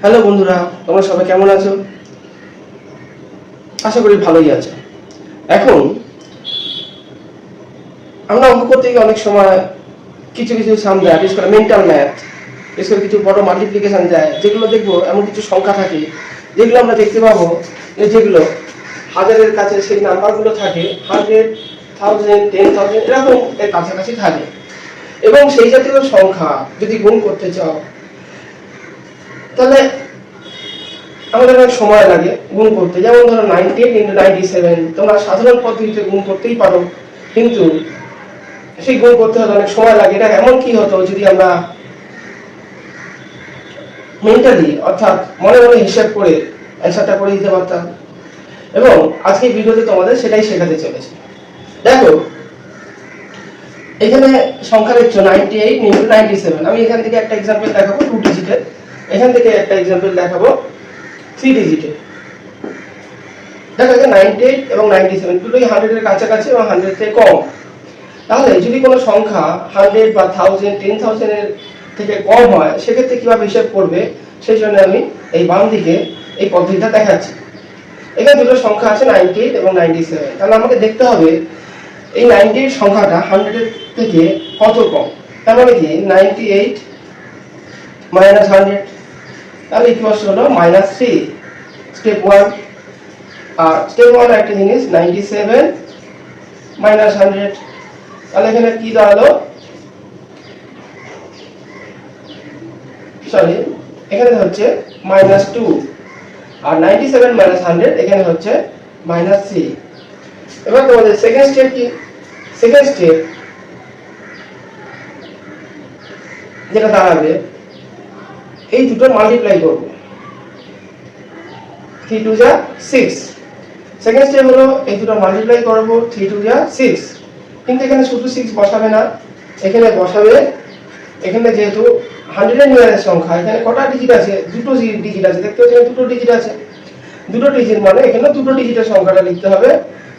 Hello বন্ধুরা, তোমরা সবাই কেমন আছো? আশা করি ভালোই আছো। এখন আমরা অঙ্ক করতে গিয়ে অনেক সময় কিছু কিছু সাম যায়, বিশেষ করে মেন্টাল ম্যাথ, বিশেষ করে কিছু বড় মাল্টিপ্লিকেশন যায়, যেগুলো দেখবো এমন কিছু সংখ্যা থাকে যেগুলো আমরা দেখতে পাবো যেগুলো হাজারের কাছে সেই নাম্বারগুলো থাকে 100, 1000, 10,000 এরকম এর কাছাকাছি থাকে। এবং সেই জাতীয় সংখ্যা যদি গুণ করতে চাও তাহলে আমাদের অনেক সময় লাগে গুণ করতে। যেমন ধরো 98 × 97 তোমরা সাধারণ পদ্ধতিতে গুণ করতেই পারো, কিন্তু সেই গুণ করতে হলে অনেক সময় লাগে। এটা এমন কি হতো যদি আমরা মেন্টালি অর্থাৎ মনে মনে হিসাব করে অ্যান্সারটা করে দিতে পারতাম। এবং আজকে ভিডিওতে তোমাদের সেটাই শেখাতে চলেছে। দেখো এখানে সংখ্যা দেখছো 98 × 97। আমি এখান থেকে একটা এক্সাম্পল দেখাবো 2 ডিজিটের, এখান থেকে একটা এক্সাম্পল দেখাবো 3 ডিজিটের। দেখো এখানে 98 এবং 97 দুটোই 100 এর কাছাকাছি এবং 100 থেকে কম। তাহলে যদি কোনো সংখ্যা 100 বা 1000, 10,000 এর থেকে কম হয় সেক্ষেত্রে কিভাবে হিসাব করবে সেই জন্য আমি এই বাম দিকে এই পদ্ধতিটা দেখাচ্ছি। এখানে দুটো সংখ্যা আছে 98 এবং 97। তাহলে আমাকে দেখতে হবে এই 98 সংখ্যাটা 100 এর থেকে কত কম। তার মানে কি 98 - 100, তাহলে ইকুয়ালস হলো -3, স্টেপ 1। আর স্টেপ 1 একটা জিনিস 97 - 100, তাহলে এখানে কি দাঁড়ালো, সরি এখানে হচ্ছে -2, আর 97 - 100 এখানে হচ্ছে -3। এবার তোমাদের সেকেন্ড স্টেপ কি? সেকেন্ড স্টেপ যেটা দাঁড়াবে এই দুটো মাল্টিপ্লাই করব, 3 2 যা 6। সেকেন্ড স্টেপ হলো এই দুটো মাল্টিপ্লাই করব, 3 2 যা 6। কিন্তু এখানে শুধু 6 বসাবে না, এখানে বসাবে, এখানে যেহেতু 100 এর নিয়ারেস্ট সংখ্যা এখানে কটা ডিজিট আছে? দুটো ডিজিট আছে। দেখতে পাচ্ছেন দুটো ডিজিট আছে, দুটো ডিজিট মানে এখানে দুটো ডিজিটের সংখ্যাটা লিখতে হবে।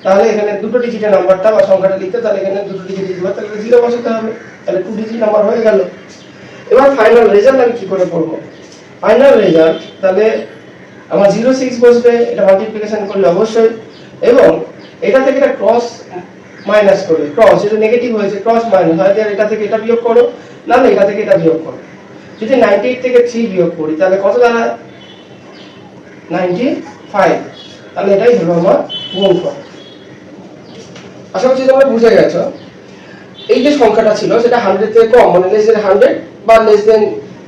তাহলে এখানে দুটো ডিজিটের নাম্বারটা বা সংখ্যাটা লিখতে, তাহলে এখানে দুটো ডিজিট দিতে হবে, তাহলে 0 বসাতে হবে, তাহলে 2 ডিজিট নাম্বার হয়ে গেল। এবার ফাইনাল রেজাল্ট আমি কি করে করব? ফাইনাল রেজাল্ট তাহলে আমার 0 6 বসবে, এটা মাল্টিপ্লিকেশন করলে অবশ্যই, এবং এটা থেকে এটা ক্রস মাইনাস করবে, ক্রস যেটা নেগেটিভ হয়েছে ক্রস মাইনাস হয়, তাহলে এটা থেকে এটা বিয়োগ করো, না না এটা থেকে এটা বিয়োগ করো। যদি 98 থেকে 3 বিয়োগ করি তাহলে কত দাঁড়ায়? 95। তাহলে এটাই হলো আমার গুণফল। আশা করছি তোমরা বুঝে গেছো। এই যে সংখ্যাটা ছিল সেটা 100 থেকে কম, মানে লেস দেন 100 বা লেস দেন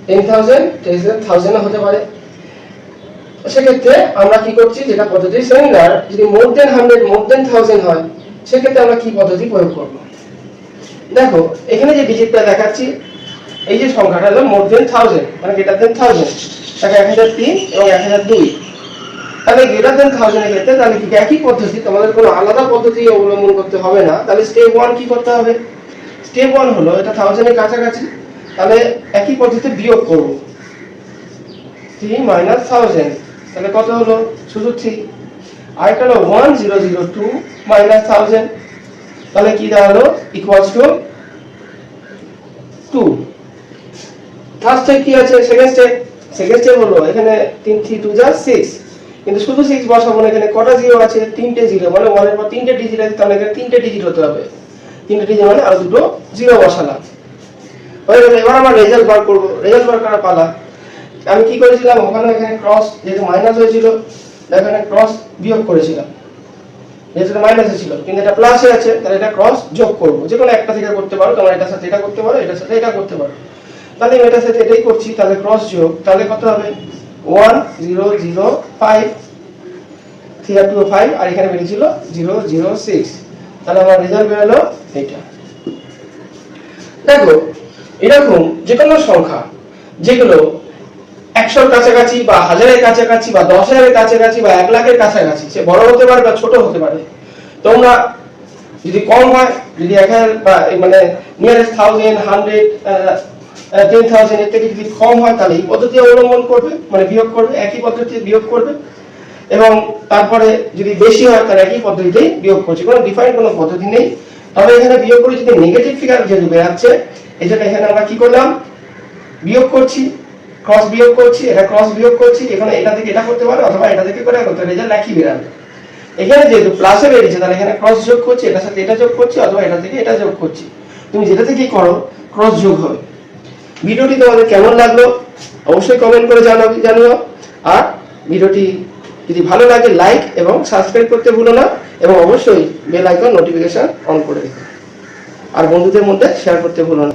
10,000, লেস দেন 1000 হতে পারে। সেক্ষেত্রে আমরা কি করছি, যেটা পদ্ধতি সিমিলার, যদি মোর দেন 100 মোর দেন 1000 হয় সেক্ষেত্রে আমরা কি পদ্ধতি প্রয়োগ করব? দেখো এখানে যে ডিজিটটা দেখাচ্ছি এই যে সংখ্যাটা হলো মোর দেন 1000 মানে গ্রেটার দেন 1000, তাহলে 1003 এবং 1002। তাহলে গ্রেটার দেন 1000 এর ক্ষেত্রে তাহলে কি একই পদ্ধতি, তোমাদের কোনো আলাদা পদ্ধতি অবলম্বন করতে হবে না। তাহলে স্টেপ 1 কি করতে হবে? স্টেপ 1 হলো এটা 1000 এর কাছাকাছি, তাহলে একই পদ্ধতিতে বিয়োগ করব, 3 - 1000, তাহলে কত হলো? শুধু 3। আর এটা হলো 1002 - 1000, তাহলে কি দাঁড়ালো? Equals to 2। থার্ড স্টেপ কি আছে? Second step. সেকেন্ড স্টেপ হলো এখানে 3 3 2 যা 6, কিন্তু শুধু 6 বসাবো না, এখানে কটা জিরো আছে? 3টে জিরো, মানে 1 এর পর 3টে ডিজিট আছে, তাহলে এখানে 3টে ডিজিট হতে হবে। 3টে ডিজিট মানে আর দুটো জিরো বসালাম, হয়ে গেল। এবার আমরা রেজাল্ট বার করব, রেজাল্ট বার করার পালা। আমি কি করেছিলাম, ওখানে এখানে ক্রস, যেহেতু মাইনাস হয়েছিল এখানে ক্রস বিয়োগ করেছিলাম, যেহেতু মাইনাসে ছিল কিন্তু এটা প্লাসে আছে, তাহলে এটা ক্রস যোগ করব। যে কোনো একটা থেকে করতে পারো, তোমরা এটার সাথে এটা করতে পারো, এটার সাথে এটা করতে পারো। তাহলে আমি এটার সাথে এটাই করছি, তাহলে ক্রস যোগ, তাহলে কত হবে? 1005 3 আর 2 5, আর এখানে বেরিয়েছিল 006। তাহলে আমার রেজাল্ট বেরোলো এটা। দেখো এরকম যে কোনো সংখ্যা যেগুলো 100 এর কাছাকাছি বা 1000 এর কাছাকাছি বা 10,000 এর কাছাকাছি বা 1 লাখের কাছাকাছি, সে বড় হতে পারে বা ছোট হতে পারে, তোমরা যদি কম হয়, যদি 1000 বা মানে নিয়ারেস্ট 1000, 100, 10,000 এর থেকে যদি কম হয় তাহলে এই পদ্ধতি অবলম্বন করবে, মানে বিয়োগ করবে, একই পদ্ধতিতে বিয়োগ করবে। এবং তারপরে যদি বেশি হয় তাহলে একই পদ্ধতিতেই বিয়োগ করছে, কোনো ডিফাইন্ড কোনো পদ্ধতি নেই। তবে এখানে বিয়োগ করে যদি নেগেটিভ ফিগার যেহেতু বেরাচ্ছে, এজন্য এখানে আমরা কি করলাম? বিয়োগ করছি, ক্রস বিয়োগ করছি, এটা ক্রস বিয়োগ করছি, এখানে এটা থেকে এটা করতে পারো অথবা এটা থেকে করে করতে পারো, রেজাল্ট একই বেরাবে। এখানে যেহেতু প্লাসে বেরিয়েছে তাহলে এখানে ক্রস যোগ করছি, এটার সাথে এটা যোগ করছি অথবা এটা থেকে এটা যোগ করছি। তুমি যেটা থেকেই করো ক্রস যোগ হবে। ভিডিওটি তোমাদের কেমন লাগলো অবশ্যই কমেন্ট করে জানিও। আর ভিডিওটি যদি ভালো লাগে লাইক এবং সাবস্ক্রাইব করতে ভুলো না, এবং অবশ্যই বেল আইকন নোটিফিকেশন অন করে রেখো। আর বন্ধুদের মধ্যে শেয়ার করতে ভুলো না।